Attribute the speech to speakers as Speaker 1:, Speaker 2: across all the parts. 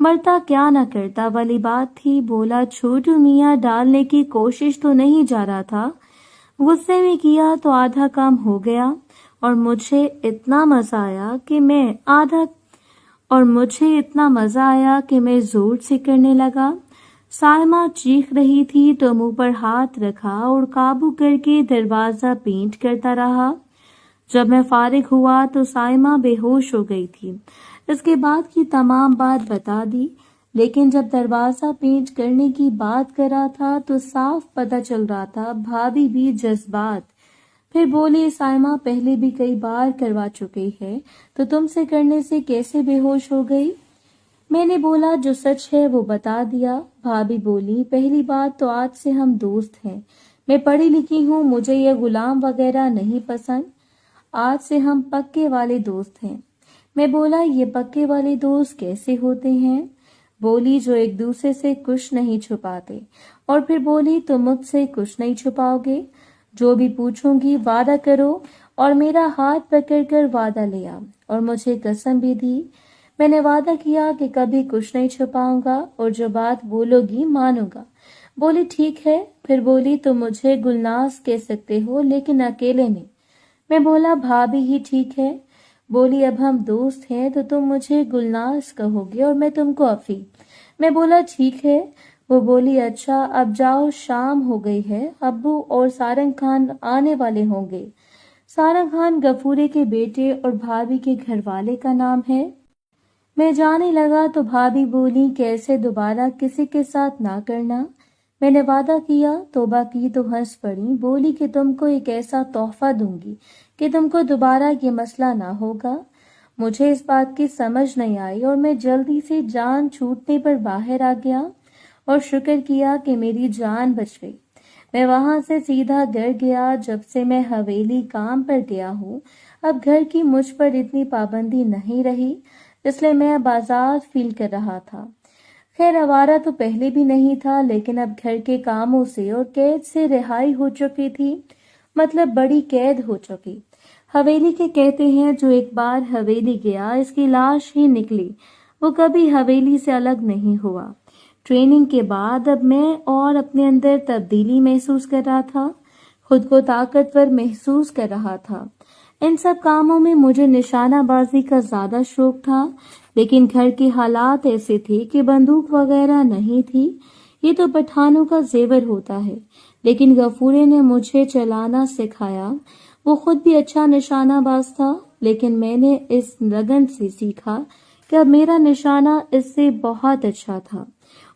Speaker 1: مرتا کیا نہ کرتا والی بات تھی. بولا چھوٹو میاں ڈالنے کی کوشش تو نہیں جا رہا تھا. غصے میں کیا تو آدھا کام ہو گیا اور مجھے اتنا مزہ آیا کہ میں زور سے کرنے لگا. سائمہ چیخ رہی تھی تو منہ پر ہاتھ رکھا اور قابو کر کے دروازہ پینٹ کرتا رہا. جب میں فارغ ہوا تو سائمہ بے ہوش ہو گئی تھی. اس کے بعد کی تمام بات بتا دی، لیکن جب دروازہ پینٹ کرنے کی بات کر رہا تھا تو صاف پتہ چل رہا تھا بھابھی بھی جذبات. پھر بولی سائمہ پہلے بھی کئی بار کروا چکی ہے تو تم سے کرنے سے کیسے بے ہوش ہو گئی؟ میں نے بولا جو سچ ہے وہ بتا دیا. بھابھی بولی پہلی بات تو آج سے ہم دوست ہیں. میں پڑھی لکھی ہوں، مجھے یہ غلام وغیرہ نہیں پسند. آج سے ہم پکے والے دوست ہیں. میں بولا یہ پکے والے دوست کیسے ہوتے ہیں؟ بولی جو ایک دوسرے سے کچھ نہیں چھپاتے. اور پھر بولی تم مجھ سے کچھ نہیں چھپاؤ گے؟ جو بھی پوچھوں گی وعدہ کرو. اور میرا ہاتھ پکڑ کر وعدہ لیا اور مجھے قسم بھی دی. میں نے وعدہ کیا کہ کبھی کچھ نہیں چھپاؤں گا اور جو بات بولو گی مانوں گا. بولی ٹھیک ہے. پھر بولی تم مجھے گلناز کہہ سکتے ہو لیکن اکیلے میں. میں بولا بھابھی ہی ٹھیک ہے. بولی اب ہم دوست ہیں تو تم مجھے گلناز کہو گے اور میں تم کو افی. میں بولا ٹھیک ہے. وہ بولی اچھا اب جاؤ شام ہو گئی ہے، ابو اور سارنگ خان آنے والے ہوں گے. سارنگ خان غفورے کے بیٹے اور بھابھی کے گھر والے کا نام ہے. میں جانے لگا تو بھابھی بولی کیسے دوبارہ کسی کے ساتھ نہ کرنا. میں نے وعدہ کیا. توبہ کی تو ہنس پڑی. بولی کہ تم کو ایک ایسا تحفہ دوں گی کہ تم کو دوبارہ یہ مسئلہ نہ ہوگا. مجھے اس بات کی سمجھ نہیں آئی اور میں جلدی سے جان چھوٹنے پر باہر آ گیا اور شکر کیا کہ میری جان بچ گئی. میں وہاں سے سیدھا گھر گیا. جب سے میں حویلی کام پر گیا ہوں اب گھر کی مجھ پر اتنی پابندی نہیں رہی، اس لیے میں اب آزاد فیل کر رہا تھا. خیر آوارہ تو پہلے بھی نہیں تھا، لیکن اب گھر کے کاموں سے اور قید سے رہائی ہو چکی تھی، مطلب بڑی قید ہو چکی. حویلی کے کہتے ہیں جو ایک بار حویلی گیا اس کی لاش ہی نکلی، وہ کبھی حویلی سے الگ نہیں ہوا. ٹریننگ کے بعد اب میں اور اپنے اندر تبدیلی محسوس کر رہا تھا، خود کو طاقتور محسوس کر رہا تھا. ان سب کاموں میں مجھے نشانہ بازی کا زیادہ شوق تھا، لیکن گھر کے حالات ایسے تھے کہ بندوق وغیرہ نہیں تھی. یہ تو پٹھانوں کا زیور ہوتا ہے، لیکن غفورے نے مجھے چلانا سکھایا. وہ خود بھی اچھا نشانہ باز تھا، لیکن میں نے اس لگن سے سیکھا کہ اب میرا نشانہ اس سے بہت اچھا تھا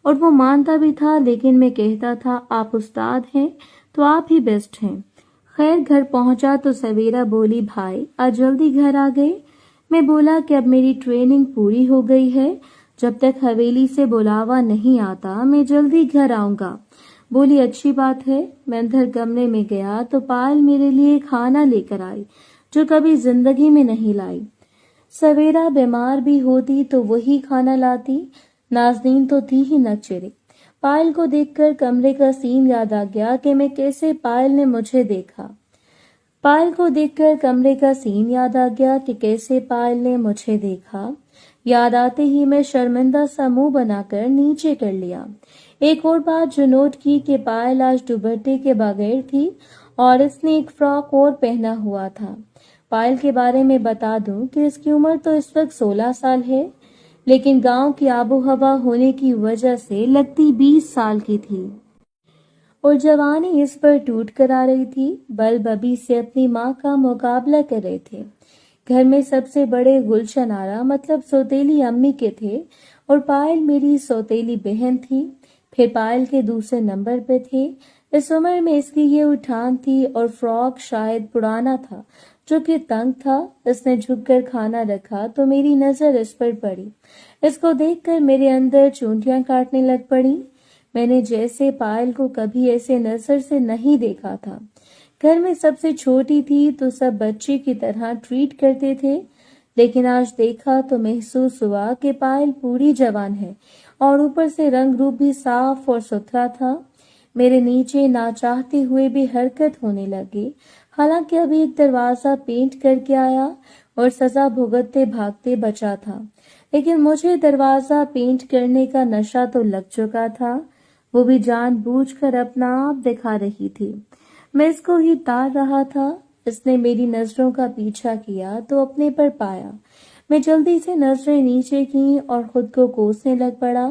Speaker 1: اور وہ مانتا بھی تھا. لیکن میں کہتا تھا آپ استاد ہیں تو آپ ہی بیسٹ ہیں. خیر گھر پہنچا تو سویرا بولی بھائی آج جلدی گھر آ گئے. میں بولا کہ اب میری ٹریننگ پوری ہو گئی ہے، جب تک حویلی سے بلاوا نہیں آتا میں جلدی گھر آؤں گا. بولی اچھی بات ہے. میں اندر کمرے میں گیا تو پائل میرے لیے کھانا لے کر آئی جو کبھی زندگی میں نہیں لائی. سویرا بیمار بھی ہوتی تو وہی کھانا لاتی. نازنین تو تھی ہی نہ چرے. پائل کو دیکھ کر کمرے کا سین یاد آ گیا کہ میں کیسے پائل نے مجھے دیکھا. پائل کو دیکھ کر کمرے کا سین یاد آ گیا کہ کیسے پائل نے مجھے دیکھا. یاد آتے ہی میں شرمندہ سا منہ بنا کر نیچے کر لیا. ایک اور بات جو نوٹ کی کہ پائل آج دوپٹے کے بغیر تھی اور اس نے ایک فراک اور پہنا ہوا تھا. پائل کے بارے میں بتا دوں کہ اس کی عمر تو اس وقت 16 سال ہے، لیکن گاؤں کی آب و ہوا ہونے کی وجہ سے لگتی 20 سال کی تھی اور جوانی اس پر ٹوٹ کر آ رہی تھی. بلب ابھی سے اپنی ماں کا مقابلہ کر رہے تھے. گھر میں سب سے بڑے گلشن آرا مطلب سوتیلی امی کے تھے اور پائل میری سوتیلی بہن تھی. پھر پائل کے دوسرے نمبر پہ تھے. اس عمر میں اس کی یہ اٹھان تھی اور فراک شاید پرانا تھا جو کہ تنگ تھا. اس نے جھک کر کھانا رکھا تو میری نظر اس پر پڑی. اس کو دیکھ کر میرے اندر چونٹیاں کاٹنے لگ پڑی. میں نے جیسے پائل کو کبھی ایسے نظر سے نہیں دیکھا تھا. گھر میں سب سے چھوٹی تھی تو سب بچے کی طرح ٹریٹ کرتے تھے، لیکن آج دیکھا تو محسوس ہوا کہ پائل پوری جوان ہے اور اوپر سے رنگ روپ بھی صاف اور ستھرا تھا. میرے نیچے نہ چاہتے ہوئے بھی حرکت ہونے لگی، حالانکہ ابھی ایک دروازہ پینٹ کر کے آیا اور سزا بھگتتے بھاگتے بچا تھا. لیکن مجھے دروازہ پینٹ کرنے کا نشہ تو لگ چکا تھا، وہ بھی جان بوجھ کر اپنا آپ دکھا رہی تھی۔ میں اس کو ہی تار رہا تھا۔ اس نے میری نظروں کا پیچھا کیا تو اپنے پر پایا۔ میں جلدی سے نظریں نیچے کیں اور خود کو کوسنے لگ پڑا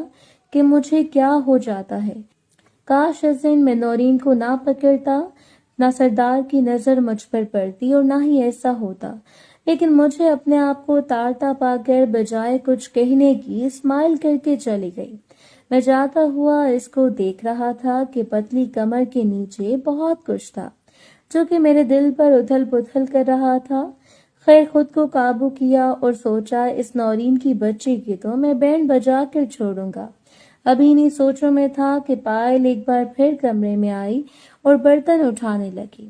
Speaker 1: کہ مجھے کیا ہو جاتا ہے۔ کاش اس دن میں نورین کو نہ پکڑتا، نہ سردار کی نظر مجھ پر پڑتی اور نہ ہی ایسا ہوتا۔ لیکن مجھے اپنے آپ کو تارتا پا کر بجائے کچھ کہنے کی اسمائل کر کے چلی گئی۔ میں جاتا ہوا اس کو دیکھ رہا تھا کہ پتلی کمر کے نیچے بہت کچھ تھا جو کہ میرے دل پر اتھل پتھل کر رہا تھا۔ خیر خود کو قابو کیا اور سوچا اس نورین کی بچی کی تو میں بینڈ بجا کر چھوڑوں گا۔ ابھی انہیں سوچوں میں تھا کہ پائل ایک بار پھر کمرے میں آئی اور برتن اٹھانے لگی۔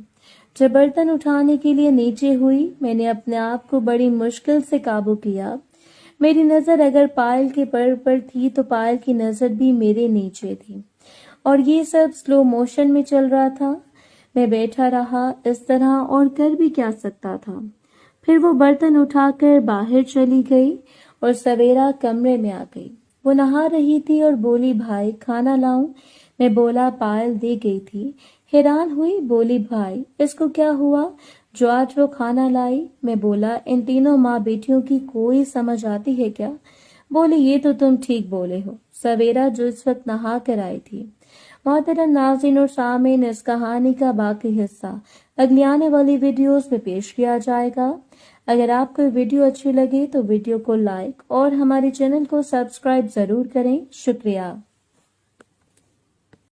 Speaker 1: جب برتن اٹھانے کے لیے نیچے ہوئی، میں نے اپنے آپ کو بڑی مشکل سے قابو کیا۔ میری نظر اگر پائل کے پر تھی تو پائل کی نظر بھی میرے نیچے تھی، اور یہ سب سلو موشن میں چل رہا تھا۔ میں بیٹھا رہا، اس طرح اور کر بھی کیا سکتا تھا۔ پھر وہ برتن اٹھا کر باہر چلی گئی اور سویرا کمرے میں آ گئی۔ وہ نہا رہی تھی اور بولی بھائی کھانا لاؤں؟ میں بولا پائل دے گئی تھی۔ حیران ہوئی، بولی بھائی اس کو کیا ہوا جو آج وہ کھانا لائی؟ میں بولا ان تینوں ماں بیٹیوں کی کوئی سمجھ آتی ہے کیا؟ بولی یہ تو تم ٹھیک بولے ہو، سویرا جو اس وقت نہا کر آئی تھی۔ محترم ناظرین اور سامعین، اس کہانی کا باقی حصہ اگلی آنے والی ویڈیوز میں پیش کیا جائے گا۔ اگر آپ کو ویڈیو اچھی لگے تو ویڈیو کو لائک اور ہمارے چینل کو سبسکرائب ضرور کریں۔ شکریہ۔